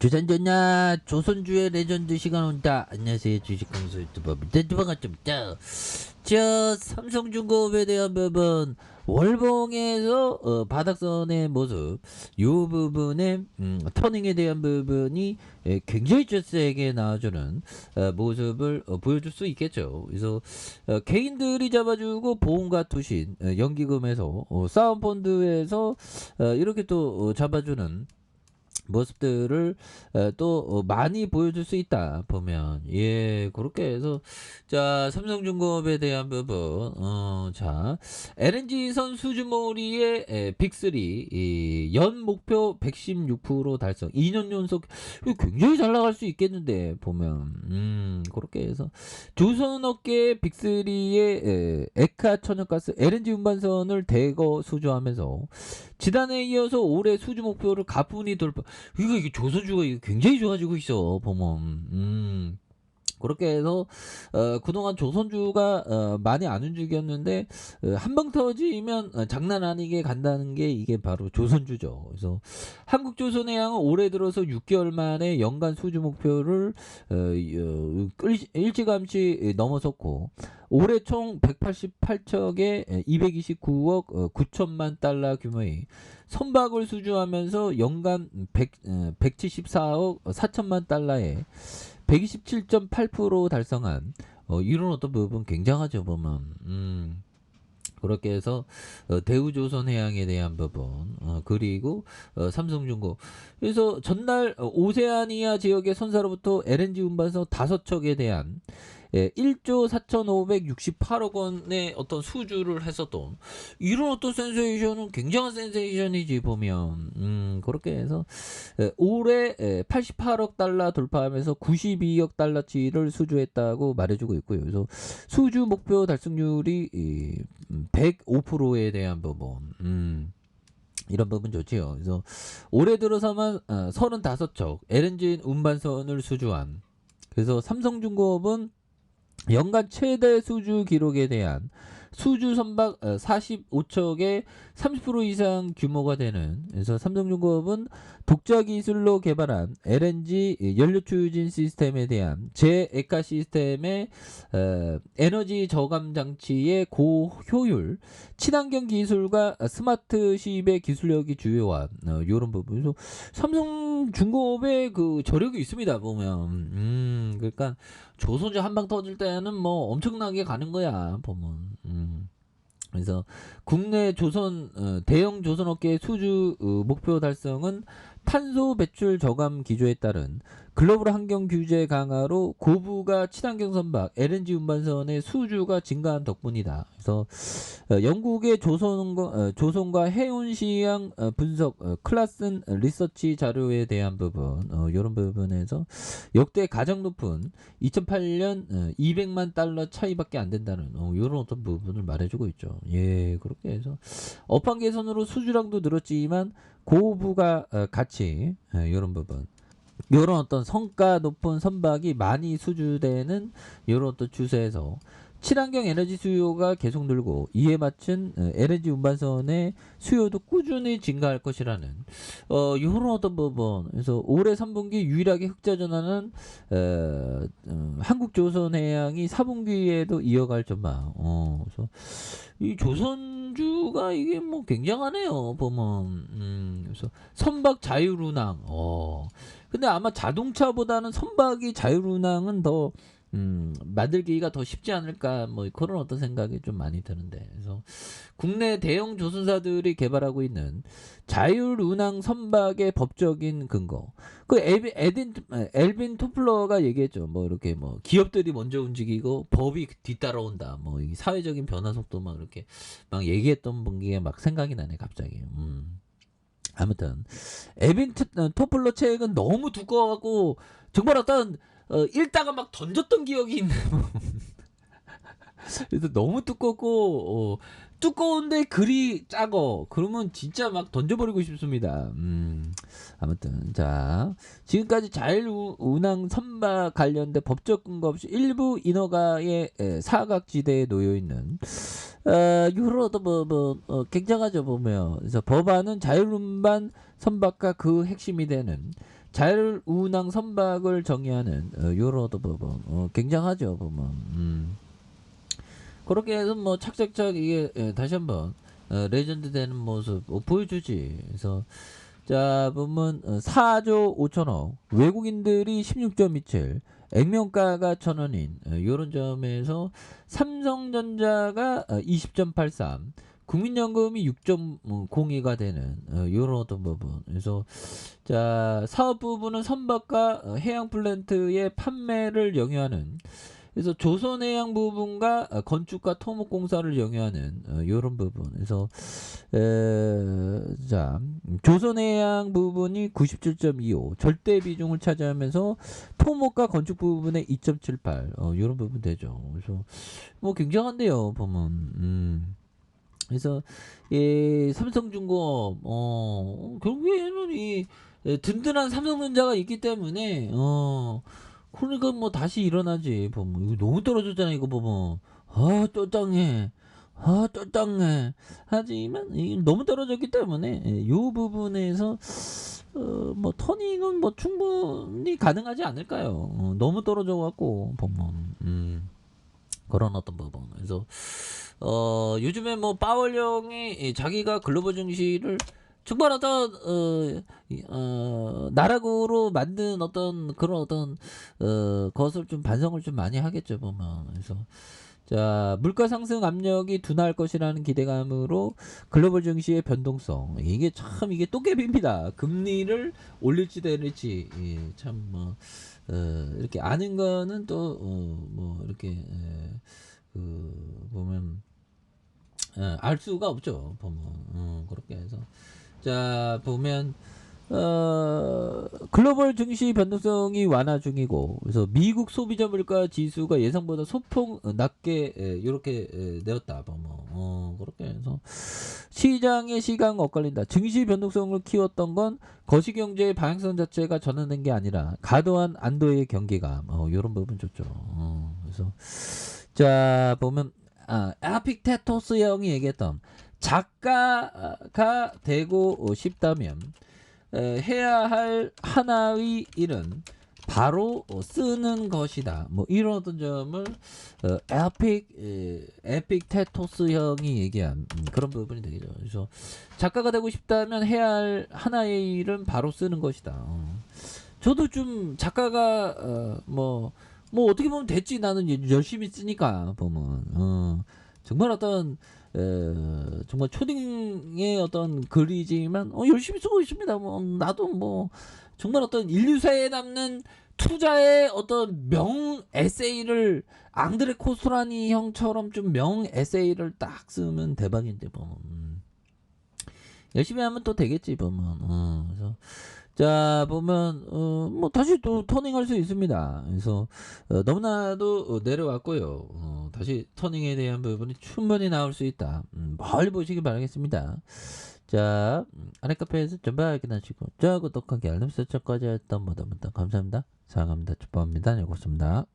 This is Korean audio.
주산전야 조선주의 레전드 시간 온다. 안녕하세요, 주식강수 유튜버 밑에두번가 저 삼성중공업에 대한 부분, 월봉에서 바닥선의 모습, 요 부분에 터닝에 대한 부분이 굉장히 세게 나와주는 모습을 보여줄 수 있겠죠. 그래서 개인들이 잡아주고 보험과 투신, 연기금에서 사은펀드에서 이렇게 또 잡아주는 모습들을 또 많이 보여줄 수 있다 보면, 예, 그렇게 해서 자 삼성중공업에 대한 부분, 자 LNG선 수주몰이의 빅3 연 목표 116% 달성, 2년 연속. 이거 굉장히 잘 나갈 수 있겠는데 보면, 그렇게 해서 조선업계 빅3의 에카 천연가스 LNG 운반선을 대거 수주하면서 지난해에 이어서 올해 수주 목표를 가뿐히 돌파. 이게 조선주가 이거 굉장히 좋아지고 있어 보면. 그렇게 해서 그동안 조선주가 많이 안 움직였는데, 한 방 터지면 장난 아니게 간다는 게 이게 바로 조선주죠. 그래서 한국조선해양은 올해 들어서 6개월 만에 연간 수주 목표를 일찌감치 넘어섰고, 올해 총 188척에 229억 9천만 달러 규모의 선박을 수주하면서 연간 174억 4천만 달러에 127.8% 달성한, 이런 어떤 부분 굉장하죠 보면. 그렇게 해서 대우조선해양에 대한 부분, 그리고 삼성중공, 그래서 전날 오세아니아 지역의 선사로부터 LNG 운반선 5척에 대한 1조 4,568억 원의 어떤 수주를 했었던, 이런 어떤 센세이션은 굉장한 센세이션이지 보면. 그렇게 해서 올해 88억 달러 돌파하면서 92억 달러치를 수주했다고 말해주고 있고요. 그래서 수주 목표 달성률이 105%에 대한 부분, 이런 부분 좋지요. 그래서 올해 들어서만 35척 LNG 운반선을 수주한, 그래서 삼성중공업은 연간 최대 수주 기록에 대한 수주 선박 45척의 30% 이상 규모가 되는, 그래서 삼성중공업은 독자 기술로 개발한 LNG 연료 추진 시스템에 대한 제에카 시스템의 에너지 저감 장치의 고효율, 친환경 기술과 스마트십의 기술력이 주요한 이런 부분에서 삼성중공업의 그 저력이 있습니다 보면. 그러니까 조선주 한 방 터질 때는 뭐 엄청나게 가는 거야 보면. 그래서 국내 조선 대형 조선업계의 수주 목표 달성은 탄소 배출 저감 기조에 따른 글로벌 환경 규제 강화로 고부가 친환경 선박 LNG 운반선의 수주가 증가한 덕분이다. 그래서 영국의 조선과 해운 시향 분석 클라슨 리서치 자료에 대한 부분, 이런 부분에서 역대 가장 높은 2008년 200만 달러 차이밖에 안 된다는 이런 어떤 부분을 말해주고 있죠. 예, 그렇게 해서 업황 개선으로 수주량도 늘었지만 고부가 가치, 이런 부분, 이런 어떤 성과 높은 선박이 많이 수주되는 이런 어떤 추세에서 친환경 에너지 수요가 계속 늘고, 이에 맞춘 LNG 운반선의 수요도 꾸준히 증가할 것이라는 이런 어떤 부분. 그래서 올해 3분기 유일하게 흑자 전환은 한국조선해양이 4분기에도 이어갈 전망. 그래서 이 조선주가 이게 뭐 굉장하네요 보면. 그래서 선박 자율운항. 근데 아마 자동차보다는 선박이 자율운항은 더 만들기가 더 쉽지 않을까, 뭐 그런 어떤 생각이 좀 많이 드는데, 그래서 국내 대형 조선사들이 개발하고 있는 자율운항 선박의 법적인 근거, 그 엘빈 토플러가 얘기했죠. 뭐 이렇게 뭐 기업들이 먼저 움직이고 법이 뒤따라온다, 뭐 이 사회적인 변화 속도 막 이렇게 막 얘기했던 분기가 막 생각이 나네 갑자기. 아무튼 에빈 토플러 책은 너무 두꺼워갖고 정말 어떤 읽다가 막 던졌던 기억이 있네. 그래서 너무 두껍고 두꺼운데 글이 작어. 그러면 진짜 막 던져버리고 싶습니다. 아무튼 자, 지금까지 자율운항 선박 관련된 법적 근거 없이 일부 인허가의 사각지대에 놓여 있는 이런 어떤 굉장하죠 보면. 그래서 법안은 자율운반 선박과 그 핵심이 되는 자율운항 선박을 정의하는 요런 부분 굉장하죠 보면. 그렇게 해서 뭐 착착착 이게 다시 한번 레전드 되는 모습 보여주지. 그래서 자 보면 4조 5천억 외국인들이 16.27 액면가가 1,000원인 요런 점에서 삼성전자가 20.83 국민연금이 6.02가 되는 요런 어떤 부분. 그래서 자 사업 부분은 선박과 해양 플랜트의 판매를 영위하는, 그래서 조선해양 부분과 건축과 토목공사를 영위하는 요런 부분. 그래서 자 조선해양 부분이 97.25 절대 비중을 차지하면서 토목과 건축 부분의 2.78 요런 부분 되죠. 그래서 뭐 굉장한데요 보면. 그래서 삼성중공업 결국에는 이 든든한 삼성전자가 있기 때문에 그러니까 뭐 다시 일어나지 보면. 이거 너무 떨어졌잖아 이거 보면. 또 땅해 또 땅해 하지만 이게 너무 떨어졌기 때문에 요 부분에서 뭐 터닝은 뭐 충분히 가능하지 않을까요. 너무 떨어져 갖고 보면 그런 어떤 부분. 그래서 요즘에 뭐 파월령이 자기가 글로벌 증시를 정말 어떤 나락으로 만든 어떤 그런 어떤 것을 좀 반성을 좀 많이 하겠죠 보면. 그래서 자 물가 상승 압력이 둔화할 것이라는 기대감으로 글로벌 증시의 변동성, 이게 참 이게 또깨비입니다. 금리를 올릴지 내릴지 참뭐 이렇게 아는 거는 또 뭐 이렇게 보면 알 수가 없죠 보면. 그렇게 해서 자 보면 글로벌 증시 변동성이 완화 중이고, 그래서 미국 소비자 물가 지수가 예상보다 소폭 낮게 이렇게 내었다 보면. 그렇게 해서 시장의 시각 엇갈린다. 증시 변동성을 키웠던 건 거시경제의 방향성 자체가 전환된 게 아니라 과도한 안도의 경계감 이런 부분 좋죠. 그래서 자 보면 에픽테토스 형이 얘기했던 작가가 되고 싶다면 해야 할 하나의 일은 바로 쓰는 것이다. 뭐 이런 어떤 점을 에픽테토스 형이 얘기한 그런 부분이 되겠죠. 그래서 작가가 되고 싶다면 해야 할 하나의 일은 바로 쓰는 것이다. 저도 좀 작가가 뭐 어떻게 보면 됐지. 나는 열심히 쓰니까 보면 정말 어떤 정말 초딩의 어떤 글이지만 열심히 쓰고 있습니다. 뭐 나도 뭐 정말 어떤 인류사에 남는 투자의 어떤 명 에세이를 앙드레 코스라니 형처럼 좀 명 에세이를 딱 쓰면 대박인데 보면 열심히 하면 또 되겠지 보면. 그래서 자 보면 뭐 다시 또 터닝할 수 있습니다. 그래서 너무나도 내려왔고요. 다시 터닝에 대한 부분이 충분히 나올 수 있다. 멀리 보시기 바라겠습니다. 자 아래 카페에서 전부 확인하시고 저 구독하기 알림 설정까지 했던 모두 감사합니다. 사랑합니다. 축복합니다. 네, 고맙습니다.